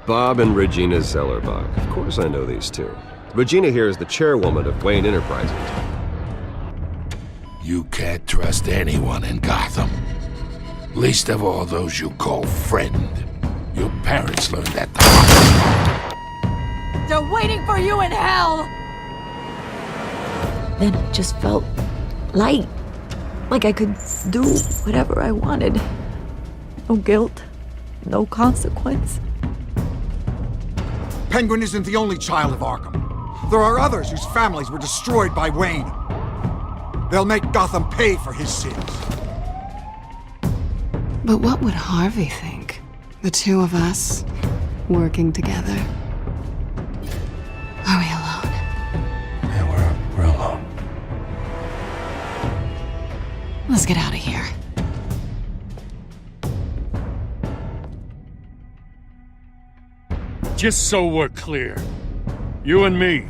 Bob and Regina Zellerbach. Of course I know these two. Regina here is the chairwoman of Wayne Enterprises. You can't trust anyone in Gotham. Least of all those you call friend. Your parents learned that the hard way. They're waiting for you in hell! Then it just felt light. Like I could do whatever I wanted. No guilt, no consequence. Penguin isn't the only child of Arkham. There are others whose families were destroyed by Wayne. They'll make Gotham pay for his sins. But what would Harvey think? The two of us, working together. Are we alone? Yeah, we're alone. Let's get out of here. Just so we're clear, you and me,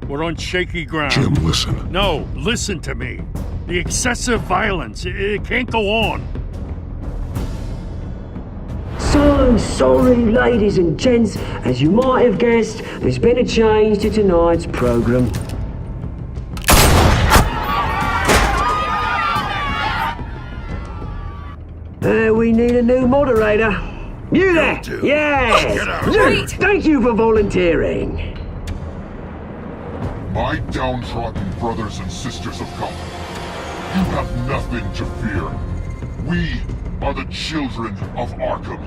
we're on shaky ground. Jim, listen. No, listen to me. The excessive violence, it can't go on. So sorry, ladies and gents. As you might have guessed, there's been a change to tonight's program. We need a new moderator. You there? Yes! Wait! Thank you for volunteering. My downtrodden brothers and sisters of Gotham, you have nothing to fear. We are the children of Arkham.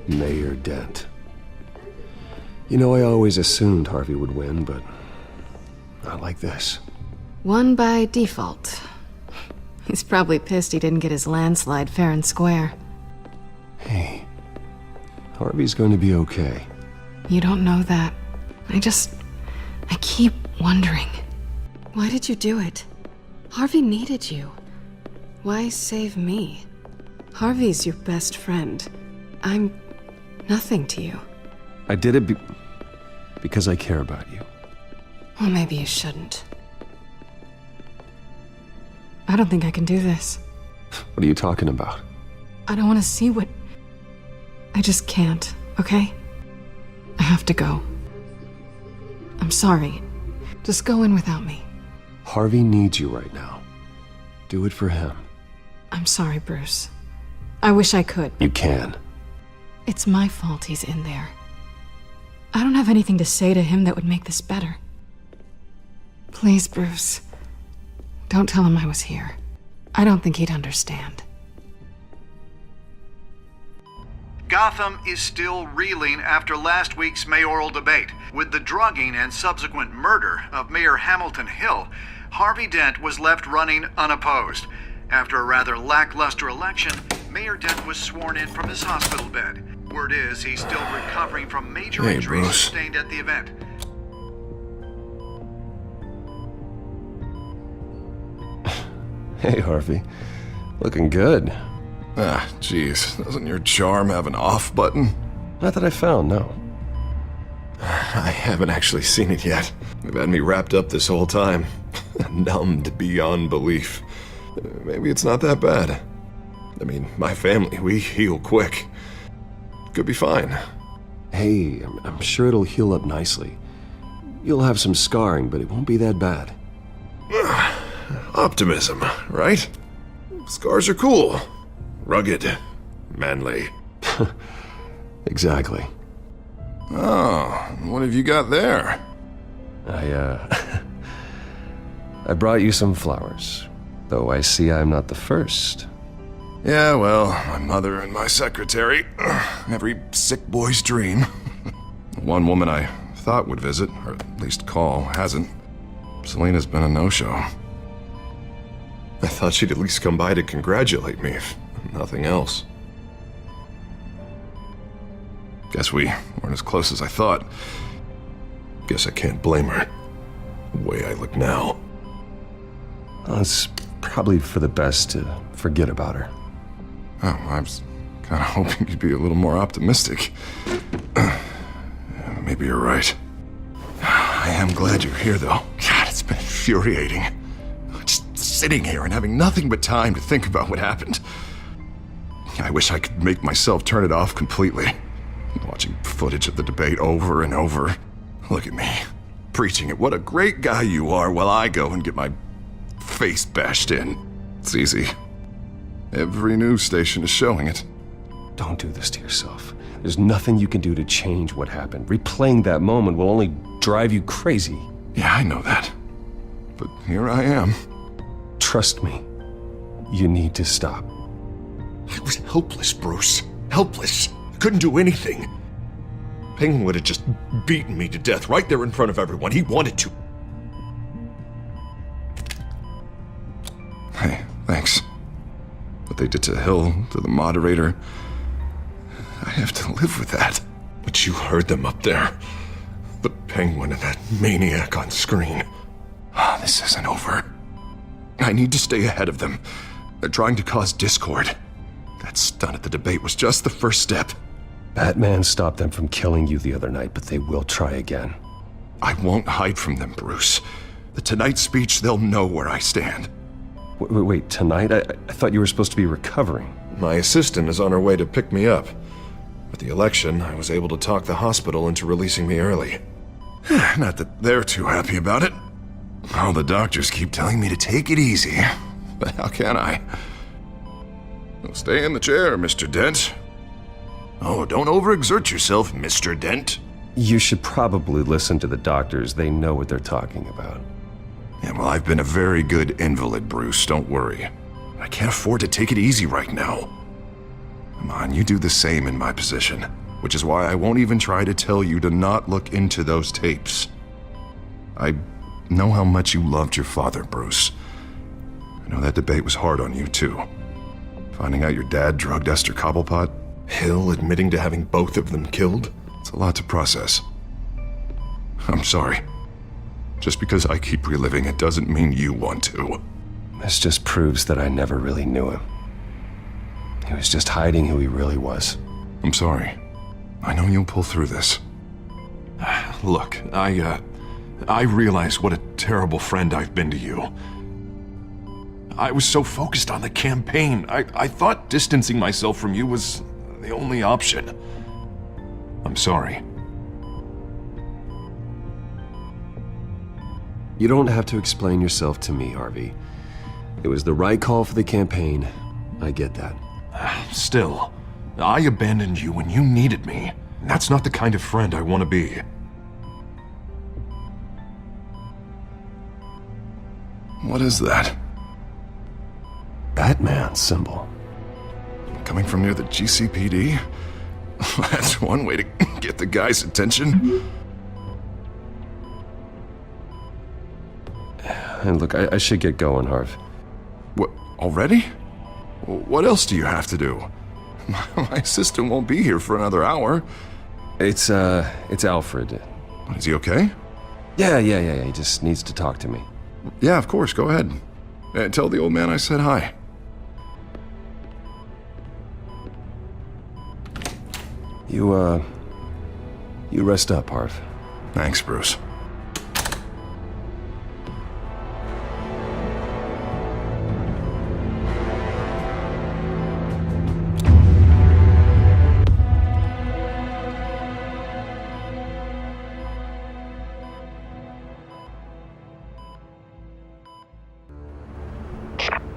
Mayor Dent. You know, I always assumed Harvey would win, but not like this. Won by default. He's probably pissed he didn't get his landslide fair and square. Hey, Harvey's going to be okay. You don't know that. I keep wondering. Why did you do it? Harvey needed you. Why save me? Harvey's your best friend. I'm nothing to you. I did it because I care about you. Well, maybe you shouldn't. I don't think I can do this. What are you talking about? I don't want to see what... I just can't, okay? I have to go. I'm sorry. Just go in without me. Harvey needs you right now. Do it for him. I'm sorry, Bruce. I wish I could. You can. It's my fault he's in there. I don't have anything to say to him that would make this better. Please, Bruce. Don't tell him I was here. I don't think he'd understand. Gotham is still reeling after last week's mayoral debate. With the drugging and subsequent murder of Mayor Hamilton Hill, Harvey Dent was left running unopposed. After a rather lackluster election, Mayor Dent was sworn in from his hospital bed. Word is he's still recovering from major injuries Bruce. sustained at the event. Hey, Harvey. Looking good. Ah, jeez. Doesn't your charm have an off button? Not that I found, no. I haven't actually seen it yet. They've had me wrapped up this whole time. Numbed beyond belief. Maybe it's not that bad. I mean, my family, we heal quick. Could be fine. Hey, I'm sure it'll heal up nicely. You'll have some scarring, but it won't be that bad. Optimism, right? Scars are cool. Rugged. Manly. Exactly. Oh, what have you got there? I brought you some flowers. Though I see I'm not the first. Yeah, well, my mother and my secretary. Every sick boy's dream. One woman I thought would visit, or at least call, hasn't. Selena's been a no-show. I thought she'd at least come by to congratulate me, if nothing else. Guess we weren't as close as I thought. Guess I can't blame her. The way I look now. Well, it's probably for the best to forget about her. Oh, I was kind of hoping you'd be a little more optimistic. Maybe you're right. I am glad you're here, though. God, it's been infuriating. Just sitting here and having nothing but time to think about what happened. I wish I could make myself turn it off completely. Watching footage of the debate over and over. Look at me, preaching it. What a great guy you are, while I go and get my face bashed in. It's easy. Every news station is showing it. Don't do this to yourself. There's nothing you can do to change what happened. Replaying that moment will only drive you crazy. Yeah, I know that. But here I am. Trust me. You need to stop. I was helpless, Bruce. Helpless. I couldn't do anything. Penguin would have just beaten me to death right there in front of everyone. He wanted to. Hey, thanks. What they did to Hill, to the moderator, I have to live with that. But you heard them up there. The Penguin and that maniac on screen. This isn't over. I need to stay ahead of them. They're trying to cause discord. That stunt at the debate was just the first step. Batman stopped them from killing you the other night, but they will try again. I won't hide from them, Bruce. The Tonight speech, they'll know where I stand. Wait, tonight? I thought you were supposed to be recovering. My assistant is on her way to pick me up. With the election, I was able to talk the hospital into releasing me early. Not that they're too happy about it. All the doctors keep telling me to take it easy. But how can I? Well, stay in the chair, Mr. Dent. Oh, don't overexert yourself, Mr. Dent. You should probably listen to the doctors. They know what they're talking about. Yeah, well, I've been a very good invalid, Bruce. Don't worry. I can't afford to take it easy right now. Come on, you do the same in my position. Which is why I won't even try to tell you to not look into those tapes. I know how much you loved your father, Bruce. I know that debate was hard on you, too. Finding out your dad drugged Esther Cobblepot, Hill admitting to having both of them killed, it's a lot to process. I'm sorry. Just because I keep reliving it doesn't mean you want to. This just proves that I never really knew him. He was just hiding who he really was. I'm sorry. I know you'll pull through this. Look, I realize what a terrible friend I've been to you. I was so focused on the campaign. I thought distancing myself from you was the only option. I'm sorry. You don't have to explain yourself to me, Harvey. It was the right call for the campaign. I get that. Still, I abandoned you when you needed me. That's not the kind of friend I want to be. What is that? Batman's symbol. Coming from near the GCPD? That's one way to get the guy's attention. And look, I should get going, Harv. What, already? What else do you have to do? My assistant won't be here for another hour. It's Alfred. Is he okay? Yeah, he just needs to talk to me. Yeah, of course, go ahead. Tell the old man I said hi. You rest up, Harv. Thanks, Bruce.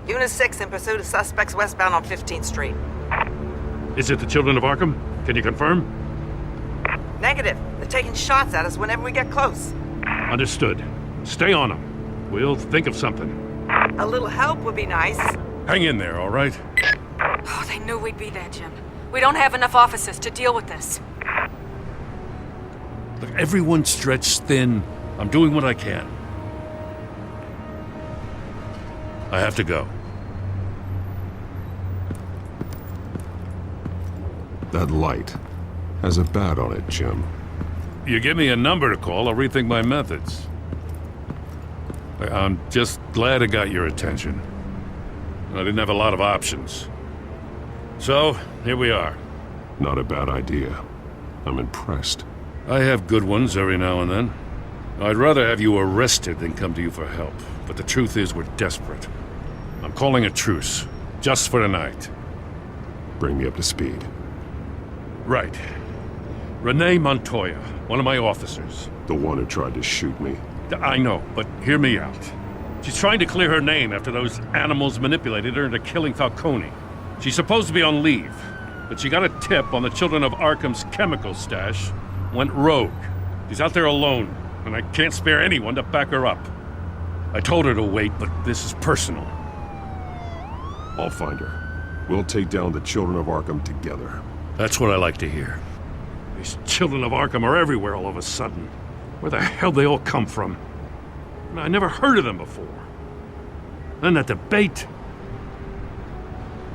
Unit 6 in pursuit of suspects westbound on 15th Street. Is it the children of Arkham? Can you confirm? Negative. They're taking shots at us whenever we get close. Understood. Stay on them. We'll think of something. A little help would be nice. Hang in there, all right? Oh, they knew we'd be there, Jim. We don't have enough officers to deal with this. Look, everyone's stretched thin. I'm doing what I can. I have to go. That light has a bat on it, Jim. You give me a number to call, I'll rethink my methods. I'm just glad it got your attention. I didn't have a lot of options. So, here we are. Not a bad idea. I'm impressed. I have good ones every now and then. I'd rather have you arrested than come to you for help. But the truth is, we're desperate. I'm calling a truce, just for tonight. Bring me up to speed. Right. Renee Montoya, one of my officers. The one who tried to shoot me. I know, but hear me out. She's trying to clear her name after those animals manipulated her into killing Falcone. She's supposed to be on leave, but she got a tip on the Children of Arkham's chemical stash, went rogue. She's out there alone, and I can't spare anyone to back her up. I told her to wait, but this is personal. I'll find her. We'll take down the Children of Arkham together. That's what I like to hear. These Children of Arkham are everywhere all of a sudden. Where the hell they all come from? I never heard of them before. Then that debate.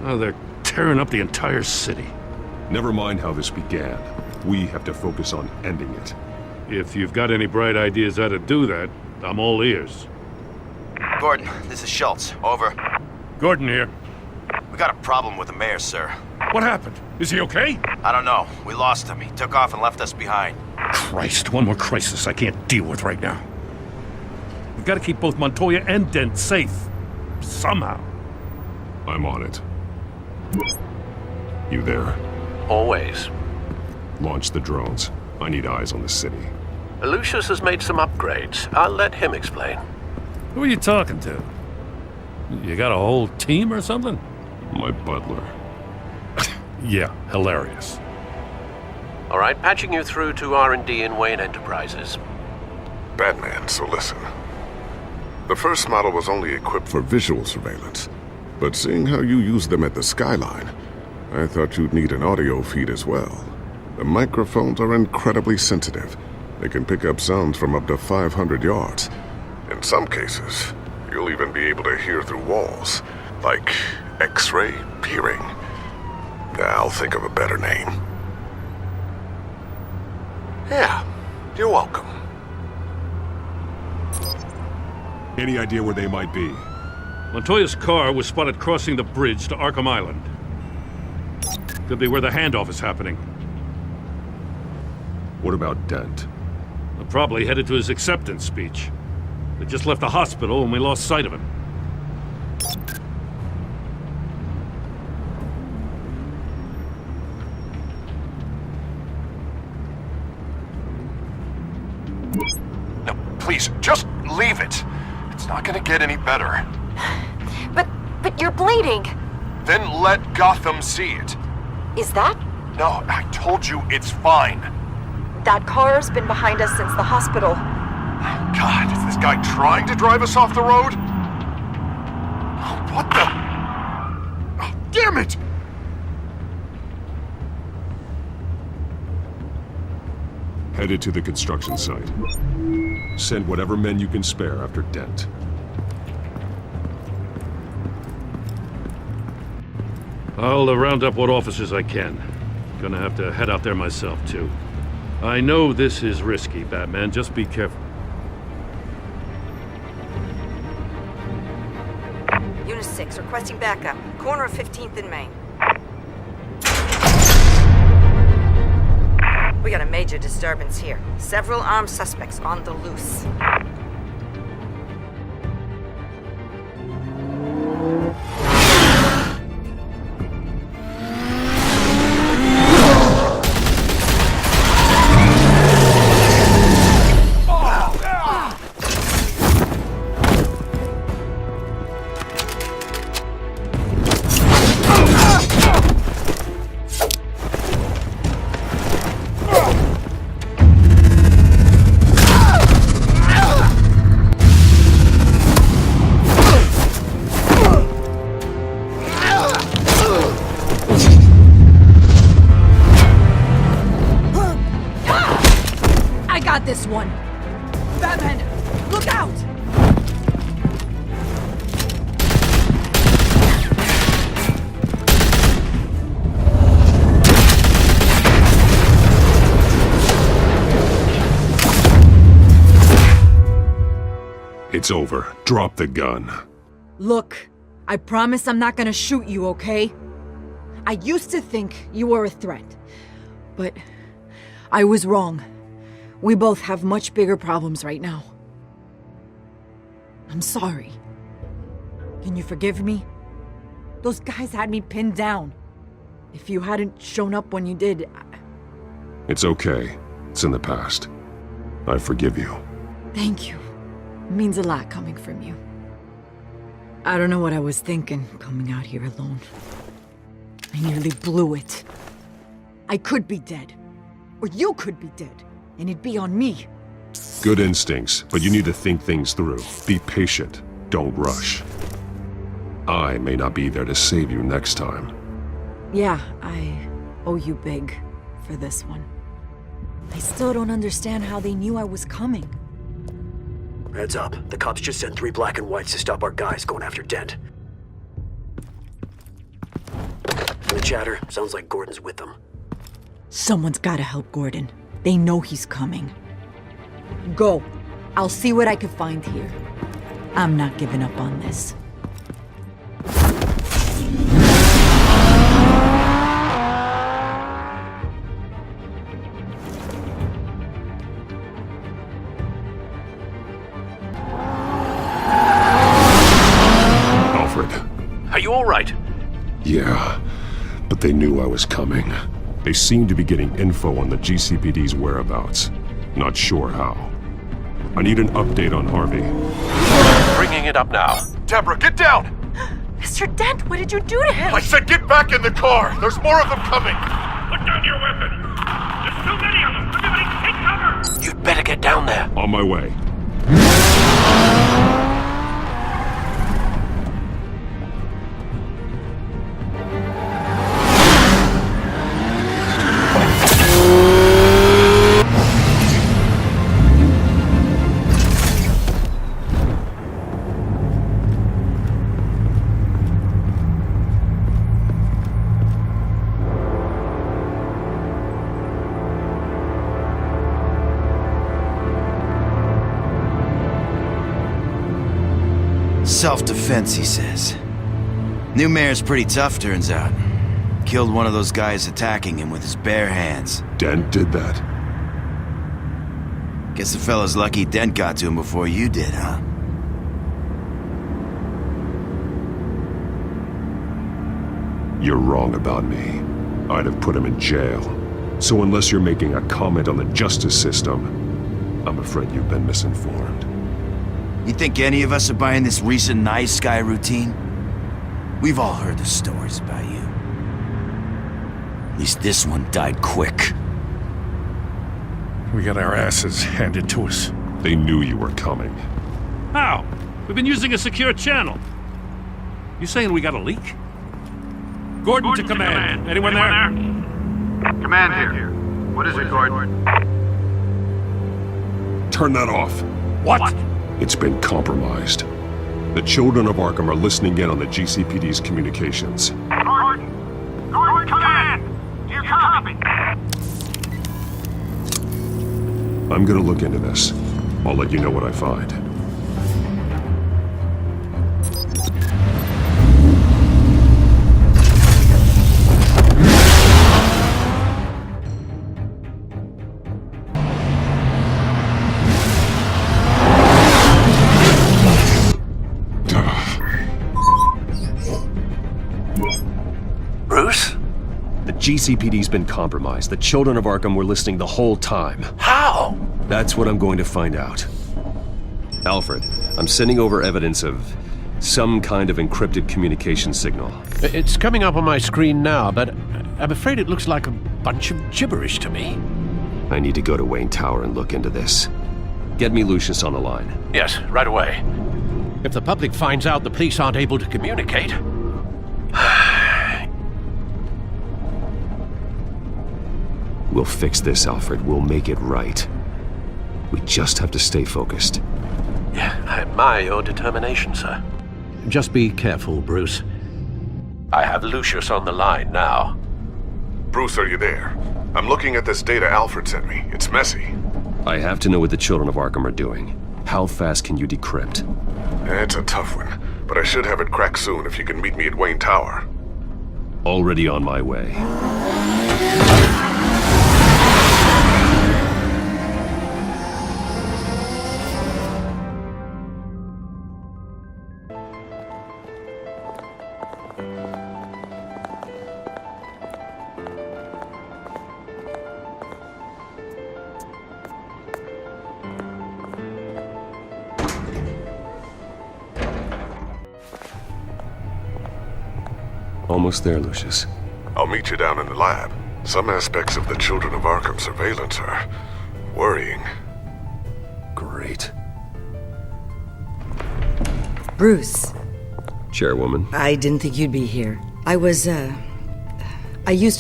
Oh, they're tearing up the entire city. Never mind how this began. We have to focus on ending it. If you've got any bright ideas how to do that, I'm all ears. Gordon, this is Schultz. Over. Gordon here. We got a problem with the mayor, sir. What happened? Is he okay? I don't know. We lost him. He took off and left us behind. Christ, one more crisis I can't deal with right now. We've got to keep both Montoya and Dent safe. Somehow. I'm on it. You there? Always. Launch the drones. I need eyes on the city. Lucius has made some upgrades. I'll let him explain. Who are you talking to? You got a whole team or something? My butler. Yeah, hilarious. All right, patching you through to R&D in Wayne Enterprises. Batman, so listen. The first model was only equipped for visual surveillance, but seeing how you use them at the Skyline, I thought you'd need an audio feed as well. The microphones are incredibly sensitive. They can pick up sounds from up to 500 yards. In some cases, you'll even be able to hear through walls, like X-ray peering. I'll think of a better name. Yeah, you're welcome. Any idea where they might be? Montoya's car was spotted crossing the bridge to Arkham Island. Could be where the handoff is happening. What about Dent? They're probably headed to his acceptance speech. They just left the hospital and we lost sight of him. No, please, just leave it. It's not gonna get any better. But you're bleeding. Then let Gotham see it. Is that? No, I told you it's fine. That car's been behind us since the hospital. God, is this guy trying to drive us off the road? What the? Oh, damn it! Headed to the construction site. Send whatever men you can spare after Dent. I'll round up what officers I can. Gonna have to head out there myself, too. I know this is risky, Batman. Just be careful. Unit 6, requesting backup. Corner of 15th and Main. We got a major disturbance here. Several armed suspects on the loose. Batman! Look out! It's over. Drop the gun. Look, I promise I'm not gonna shoot you, okay? I used to think you were a threat, but I was wrong. We both have much bigger problems right now. I'm sorry. Can you forgive me? Those guys had me pinned down. If you hadn't shown up when you did... It's okay. It's in the past. I forgive you. Thank you. It means a lot coming from you. I don't know what I was thinking, coming out here alone. I nearly blew it. I could be dead. Or you could be dead. And it'd be on me. Good instincts, but you need to think things through. Be patient. Don't rush. I may not be there to save you next time. Yeah, I owe you big for this one. I still don't understand how they knew I was coming. Heads up. The cops just sent 3 black and whites to stop our guys going after Dent. From the chatter, sounds like Gordon's with them. Someone's gotta help Gordon. They know he's coming. Go. I'll see what I can find here. I'm not giving up on this. Are you all right? Yeah, but they knew I was coming. They seemed to be getting info on the GCPD's whereabouts. Not sure how. I need an update on Harvey. Bringing it up now. Deborah, get down! Mr. Dent, what did you do to him? I said get back in the car! There's more of them coming! Put down your weapon! There's too many of them! Everybody take cover! You'd better get down there. On my way. Self-defense, he says. New mayor's pretty tough, turns out. Killed one of those guys attacking him with his bare hands. Dent did that? Guess the fella's lucky Dent got to him before you did, huh? You're wrong about me. I'd have put him in jail. So unless you're making a comment on the justice system, I'm afraid you've been misinformed. You think any of us are buying this recent nice guy routine? We've all heard the stories about you. At least this one died quick. We got our asses handed to us. They knew you were coming. How? We've been using a secure channel. You saying we got a leak? Gordon to command. Anyone there? Command here. What is it, Gordon? Turn that off. What? It's been compromised. The children of Arkham are listening in on the GCPD's communications. Gordon! Gordon, command! Do you copy? I'm gonna look into this. I'll let you know what I find. Bruce? The GCPD's been compromised. The children of Arkham were listening the whole time. How? That's what I'm going to find out. Alfred, I'm sending over evidence of some kind of encrypted communication signal. It's coming up on my screen now, but I'm afraid it looks like a bunch of gibberish to me. I need to go to Wayne Tower and look into this. Get me Lucius on the line. Yes, right away. If the public finds out the police aren't able to communicate... We'll fix this, Alfred. We'll make it right. We just have to stay focused. I admire your determination, sir. Just be careful, Bruce. I have Lucius on the line now. Bruce, are you there? I'm looking at this data Alfred sent me. It's messy. I have to know what the children of Arkham are doing. How fast can you decrypt? It's a tough one, but I should have it cracked soon if you can meet me at Wayne Tower. Already on my way. Almost there, Lucius. I'll meet you down in the lab. Some aspects of the Children of Arkham surveillance are worrying. Great. Bruce. Chairwoman. I didn't think you'd be here. I used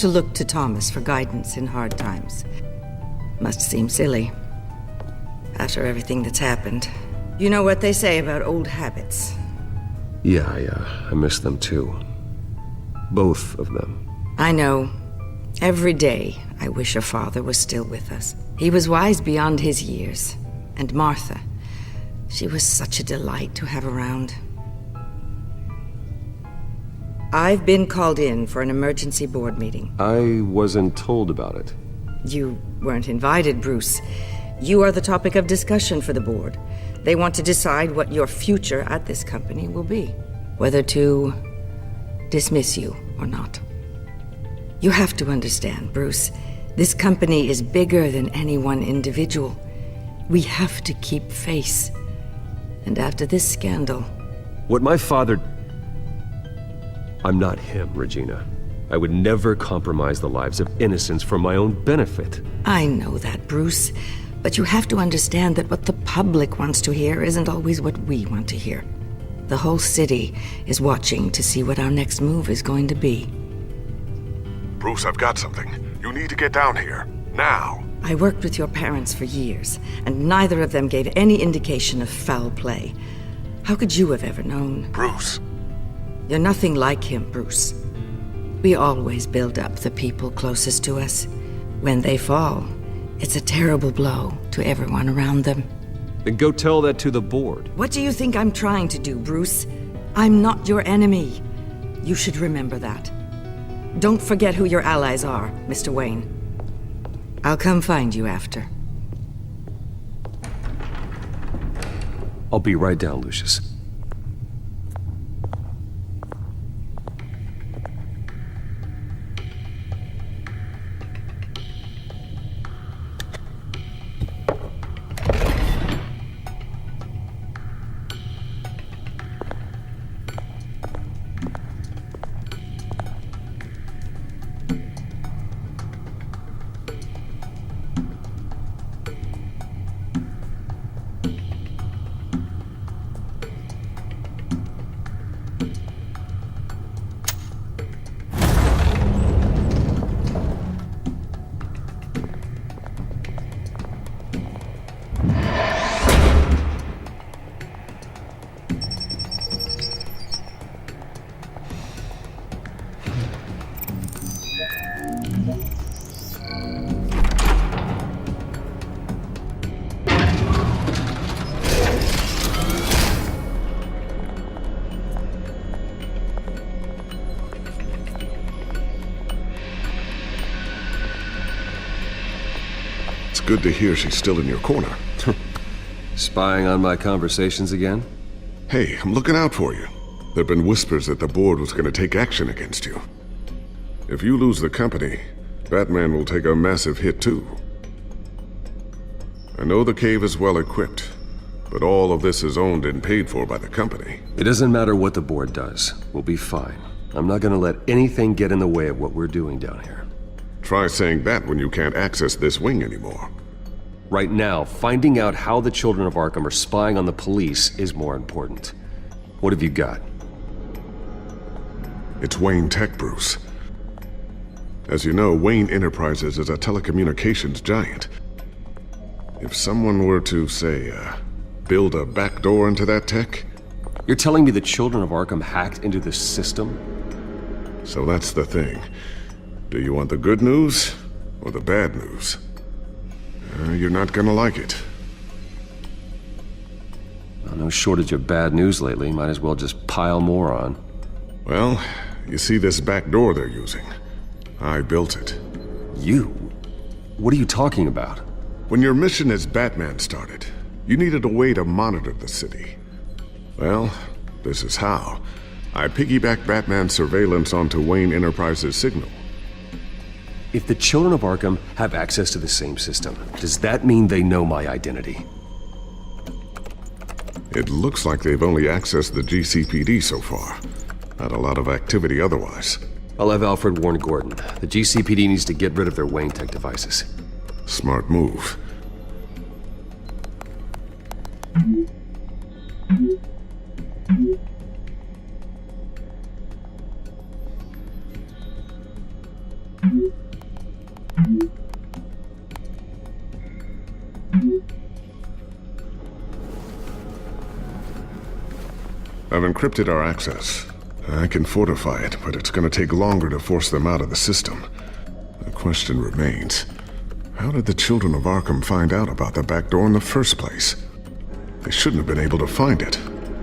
to look to Thomas for guidance in hard times. Must seem silly. After everything that's happened. You know what they say about old habits. Yeah, I miss them too. Both of them. I know. Every day, I wish your father was still with us. He was wise beyond his years. And Martha, she was such a delight to have around. I've been called in for an emergency board meeting. I wasn't told about it. You weren't invited, Bruce. You are the topic of discussion for the board. They want to decide what your future at this company will be. Whether to dismiss you or not. You have to understand, Bruce. This company is bigger than any one individual. We have to keep face. And after this scandal... What my father... I'm not him, Regina. I would never compromise the lives of innocents for my own benefit. I know that, Bruce. But you have to understand that what the public wants to hear isn't always what we want to hear. The whole city is watching to see what our next move is going to be. Bruce, I've got something. You need to get down here. Now. I worked with your parents for years, and neither of them gave any indication of foul play. How could you have ever known? Bruce. You're nothing like him, Bruce. We always build up the people closest to us. When they fall, it's a terrible blow to everyone around them. Then go tell that to the board. What do you think I'm trying to do, Bruce? I'm not your enemy. You should remember that. Don't forget who your allies are, Mr. Wayne. I'll come find you after. I'll be right down, Lucius. Good to hear she's still in your corner. Spying on my conversations again? Hey, I'm looking out for you. There've been whispers that the board was going to take action against you. If you lose the company, Batman will take a massive hit too. I know the cave is well equipped, but all of this is owned and paid for by the company. It doesn't matter what the board does. We'll be fine. I'm not gonna let anything get in the way of what we're doing down here. Try saying that when you can't access this wing anymore. Right now, finding out how the Children of Arkham are spying on the police is more important. What have you got? It's Wayne Tech, Bruce. As you know, Wayne Enterprises is a telecommunications giant. If someone were to, say, build a backdoor into that tech... You're telling me the children of Arkham hacked into this system? So that's the thing. Do you want the good news or the bad news? You're not gonna like it. Well, no shortage of bad news lately. Might as well just pile more on. Well, you see this back door they're using? I built it. You? What are you talking about? When your mission as Batman started, you needed a way to monitor the city. Well, this is how. I piggybacked Batman's surveillance onto Wayne Enterprises' signal. If the children of Arkham have access to the same system, does that mean they know my identity? It looks like they've only accessed the GCPD so far. Not a lot of activity otherwise. I'll have Alfred warn Gordon. The GCPD needs to get rid of their Wayne Tech devices. Smart move. I've encrypted our access. I can fortify it, but it's gonna take longer to force them out of the system. The question remains, how did the children of Arkham find out about the back door in the first place? They shouldn't have been able to find it.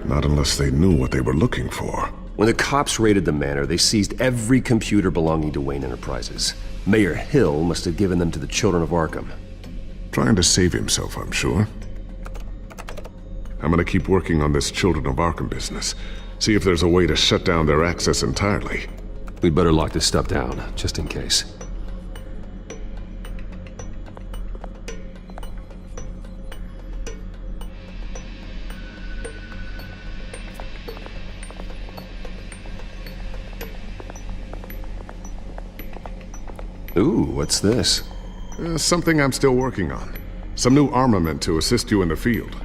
Not unless they knew what they were looking for. When the cops raided the manor, they seized every computer belonging to Wayne Enterprises. Mayor Hill must have given them to the children of Arkham. Trying to save himself, I'm sure. I'm gonna keep working on this Children of Arkham business. See if there's a way to shut down their access entirely. We'd better lock this stuff down, just in case. Ooh, what's this? Something I'm still working on. Some new armament to assist you in the field.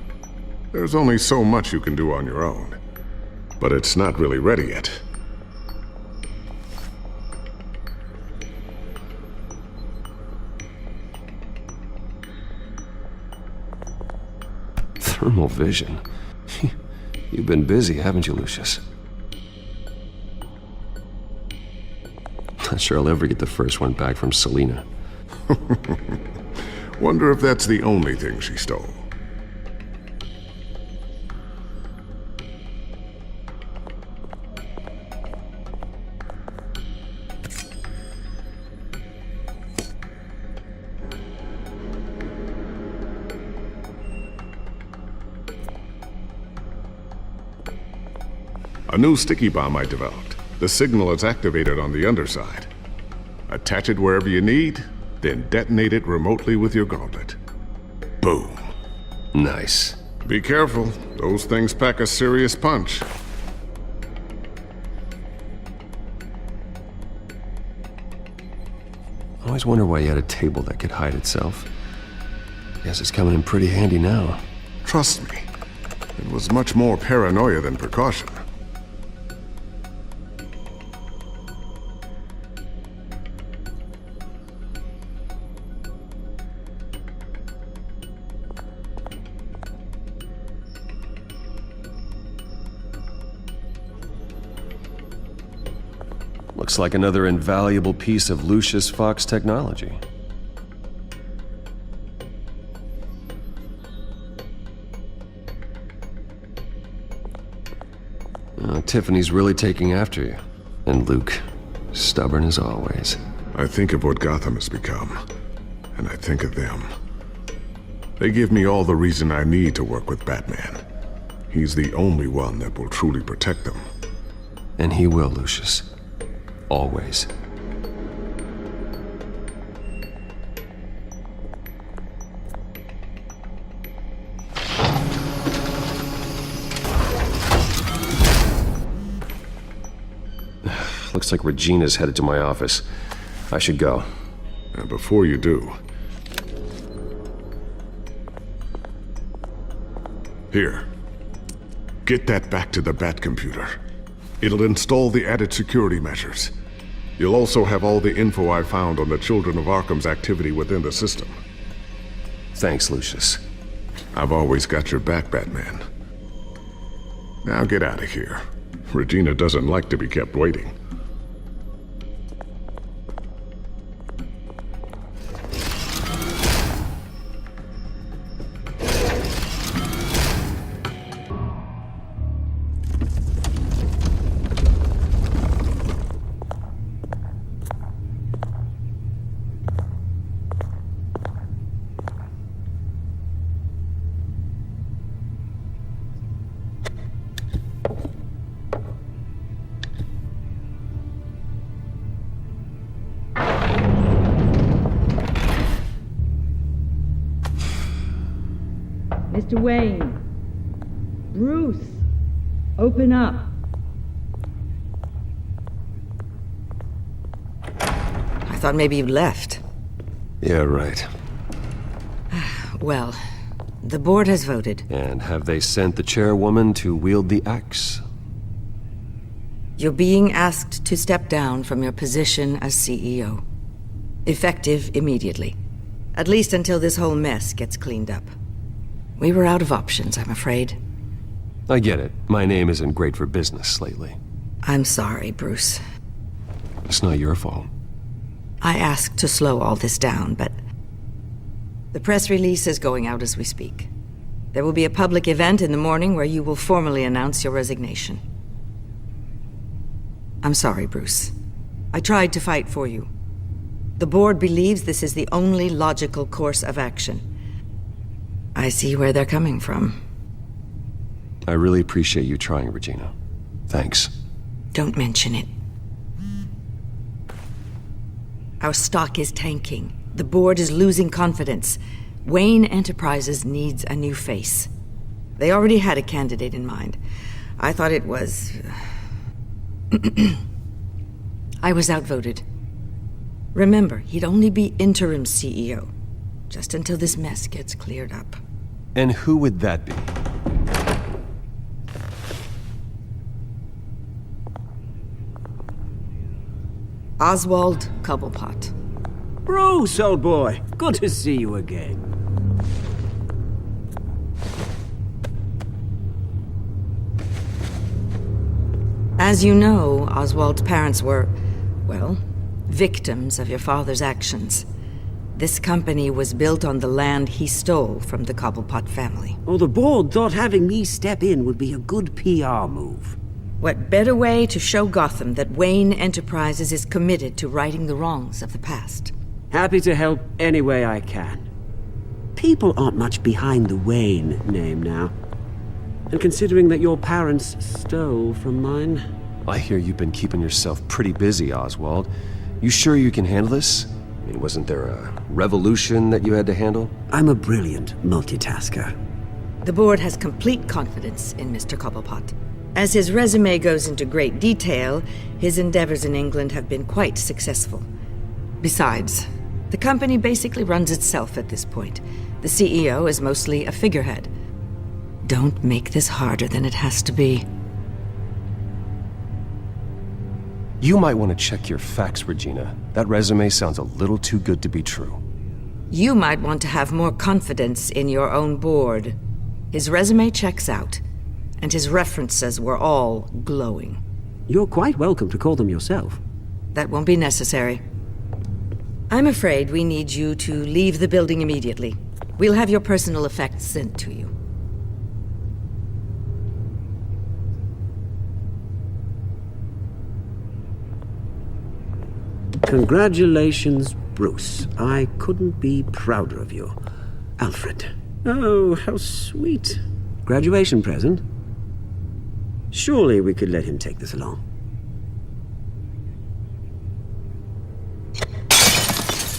There's only so much you can do on your own. But it's not really ready yet. Thermal vision? You've been busy, haven't you, Lucius? Not sure I'll ever get the first one back from Selina. Wonder if that's the only thing she stole. A new sticky bomb I developed. The signal is activated on the underside. Attach it wherever you need, then detonate it remotely with your gauntlet. Boom. Nice. Be careful. Those things pack a serious punch. I always wonder why you had a table that could hide itself. Guess it's coming in pretty handy now. Trust me. It was much more paranoia than precaution. Looks like another invaluable piece of Lucius Fox technology. Tiffany's really taking after you. And Luke, stubborn as always. I think of what Gotham has become, and I think of them. They give me all the reason I need to work with Batman. He's the only one that will truly protect them. And he will, Lucius. Always. Looks like Regina's headed to my office. I should go. And before you do... Here. Get that back to the Bat computer. It'll install the added security measures. You'll also have all the info I found on the Children of Arkham's activity within the system. Thanks, Lucius. I've always got your back, Batman. Now get out of here. Regina doesn't like to be kept waiting. Mr. Wayne. Bruce. Open up. I thought maybe you'd left. Yeah, right. Well, the board has voted. And have they sent the chairwoman to wield the axe? You're being asked to step down from your position as CEO. Effective immediately. At least until this whole mess gets cleaned up. We were out of options, I'm afraid. I get it. My name isn't great for business lately. I'm sorry, Bruce. It's not your fault. I asked to slow all this down, but the press release is going out as we speak. There will be a public event in the morning where you will formally announce your resignation. I'm sorry, Bruce. I tried to fight for you. The board believes this is the only logical course of action. I see where they're coming from. I really appreciate you trying, Regina. Thanks. Don't mention it. Our stock is tanking. The board is losing confidence. Wayne Enterprises needs a new face. They already had a candidate in mind. I thought it was... I was outvoted. Remember, he'd only be interim CEO, just until this mess gets cleared up. And who would that be? Oswald Cobblepot. Bruce, old boy. Good to see you again. As you know, Oswald's parents were, well, victims of your father's actions. This company was built on the land he stole from the Cobblepot family. Oh, the board thought having me step in would be a good PR move. What better way to show Gotham that Wayne Enterprises is committed to righting the wrongs of the past? Happy to help any way I can. People aren't much behind the Wayne name now. And considering that your parents stole from mine... I hear you've been keeping yourself pretty busy, Oswald. You sure you can handle this? I mean, wasn't there a revolution that you had to handle? I'm a brilliant multitasker. The board has complete confidence in Mr. Cobblepot. As his resume goes into great detail, his endeavors in England have been quite successful. Besides, the company basically runs itself at this point. The CEO is mostly a figurehead. Don't make this harder than it has to be. You might want to check your facts, Regina. That resume sounds a little too good to be true. You might want to have more confidence in your own board. His resume checks out, and his references were all glowing. You're quite welcome to call them yourself. That won't be necessary. I'm afraid we need you to leave the building immediately. We'll have your personal effects sent to you. Congratulations, Bruce. I couldn't be prouder of you. Alfred. Oh, how sweet. Graduation present? Surely we could let him take this along.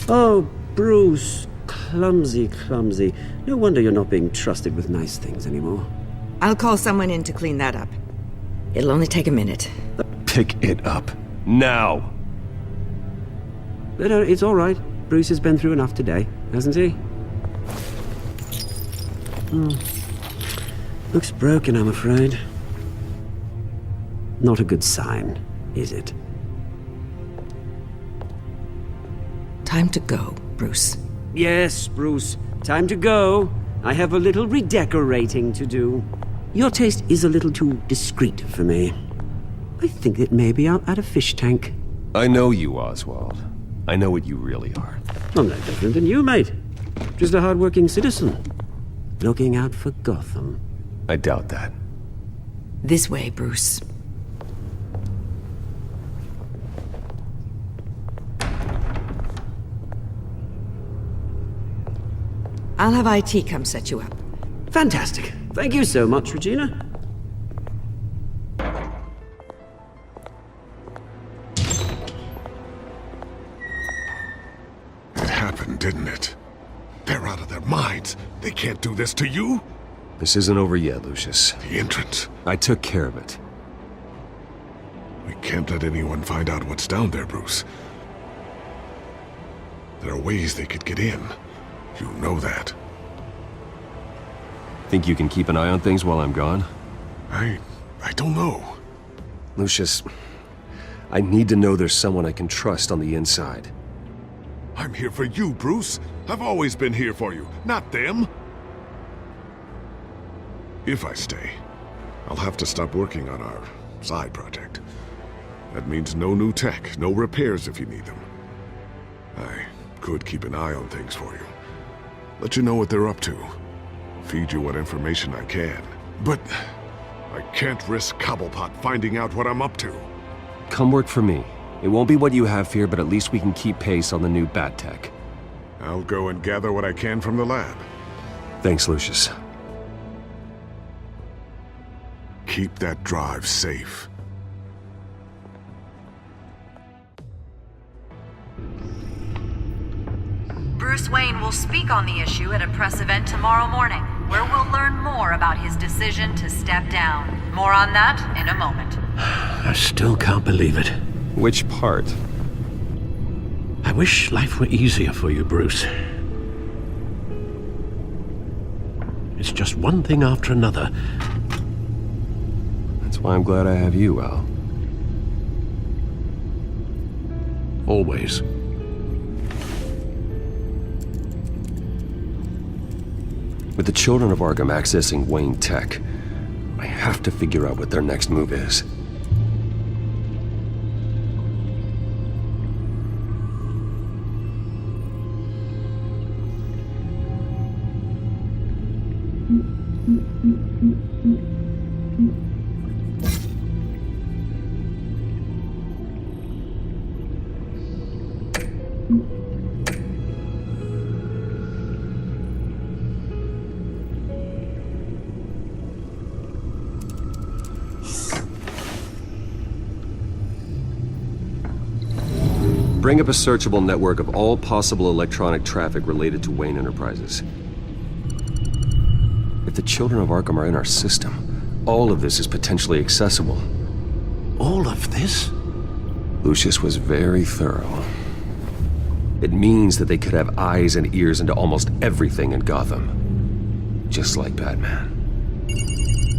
Oh, Bruce. Clumsy, clumsy. No wonder you're not being trusted with nice things anymore. I'll call someone in to clean that up. It'll only take a minute. Pick it up. Now! But it's all right. Bruce has been through enough today, hasn't he? Looks broken, I'm afraid. Not a good sign, is it? Time to go, Bruce. Yes, Bruce. time to go. I have a little redecorating to do. Your taste is a little too discreet for me. I think that maybe I'll add a fish tank. I know you, Oswald. I know what you really are. I'm no different than you, mate. Just a hard-working citizen. Looking out for Gotham. I doubt that. This way, Bruce. I'll have IT come set you up. Fantastic. Thank you so much, Regina. It happened, didn't it? They're out of their minds. They can't do this to you? This isn't over yet, Lucius. The entrance. I took care of it. We can't let anyone find out what's down there, Bruce. There are ways they could get in. You know that. Think you can keep an eye on things while I'm gone? I don't know. Lucius, I need to know there's someone I can trust on the inside. I'm here for you, Bruce. I've always been here for you, not them. If I stay, I'll have to stop working on our side project. That means no new tech, no repairs if you need them. I could keep an eye on things for you. Let you know what they're up to. Feed you what information I can. But I can't risk Cobblepot finding out what I'm up to. Come work for me. It won't be what you have here, but at least we can keep pace on the new bat tech. I'll go and gather what I can from the lab. Thanks, Lucius. Keep that drive safe. Bruce Wayne will speak on the issue at a press event tomorrow morning, where we'll learn more about his decision to step down. More on that in a moment. I still can't believe it. Which part? I wish life were easier for you, Bruce. It's just one thing after another. That's why I'm glad I have you, Al. Always. With the children of Arkham accessing Wayne Tech, I have to figure out what their next move is. Bring up a searchable network of all possible electronic traffic related to Wayne Enterprises. If the children of Arkham are in our system, all of this is potentially accessible. All of this? Lucius was very thorough. It means that they could have eyes and ears into almost everything in Gotham. Just like Batman.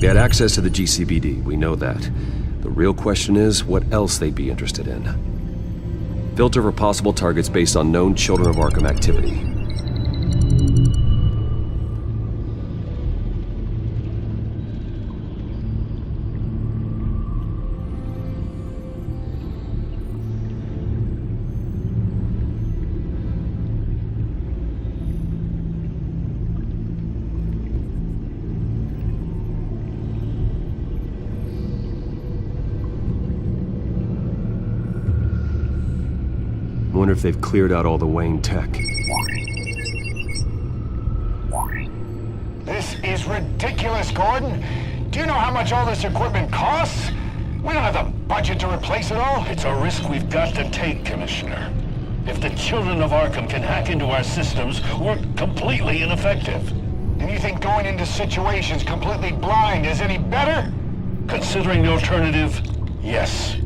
They had access to the GCPD, we know that. The real question is what else they'd be interested in. Filter for possible targets based on known Children of Arkham activity. Wonder if they've cleared out all the Wayne tech. This is ridiculous, Gordon. Do you know how much all this equipment costs? We don't have the budget to replace it all. It's a risk we've got to take, Commissioner. If the children of Arkham can hack into our systems, we're completely ineffective. And you think going into situations completely blind is any better? Considering the alternative, yes.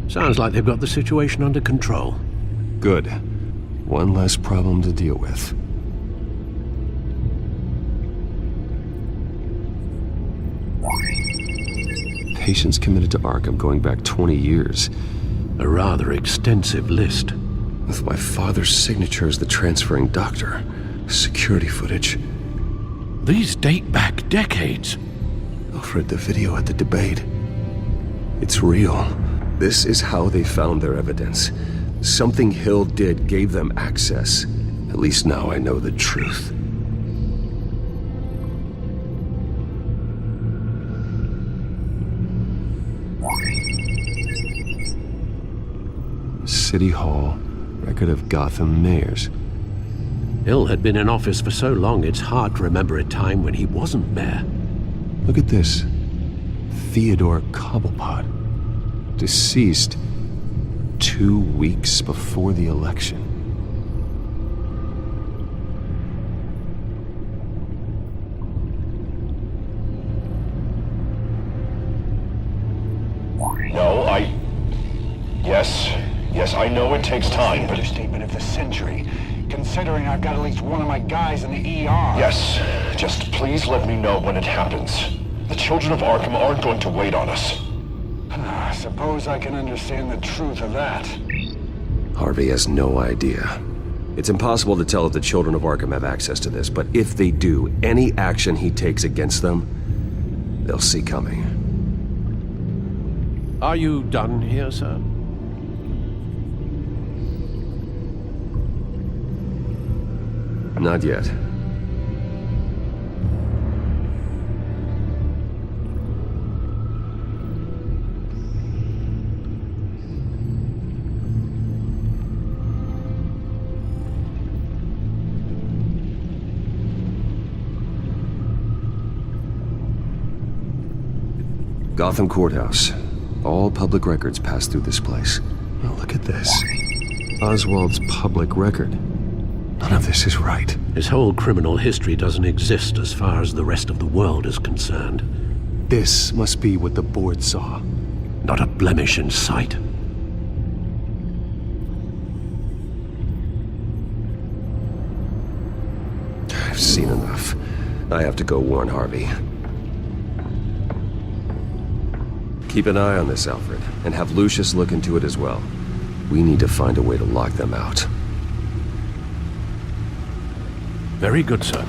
Sounds like they've got the situation under control. Good. One less problem to deal with. Patients committed to Arkham going back 20 years. A rather extensive list. With my father's signature as the transferring doctor. Security footage. These date back decades. Alfred, the video at the debate. It's real. This is how they found their evidence. Something Hill did gave them access. At least now I know the truth. City Hall, record of Gotham mayors. Hill had been in office for so long, it's hard to remember a time when he wasn't mayor. Look at this. Theodore Cobblepot. Deceased 2 weeks before the election. No, Yes, I know it takes time, but... Understatement of the century, considering I've got at least one of my guys in the ER. Yes, just please let me know when it happens. The children of Arkham aren't going to wait on us. I suppose I can understand the truth of that. Harvey has no idea. It's impossible to tell if the children of Arkham have access to this, but if they do, any action he takes against them, they'll see coming. Are you done here, sir? Not yet. Gotham Courthouse. All public records pass through this place. Oh, look at this. Oswald's public record. None of this is right. His whole criminal history doesn't exist as far as the rest of the world is concerned. This must be what the board saw. Not a blemish in sight. I've seen enough. I have to go warn Harvey. Keep an eye on this, Alfred, and have Lucius look into it as well. We need to find a way to lock them out. Very good, sir.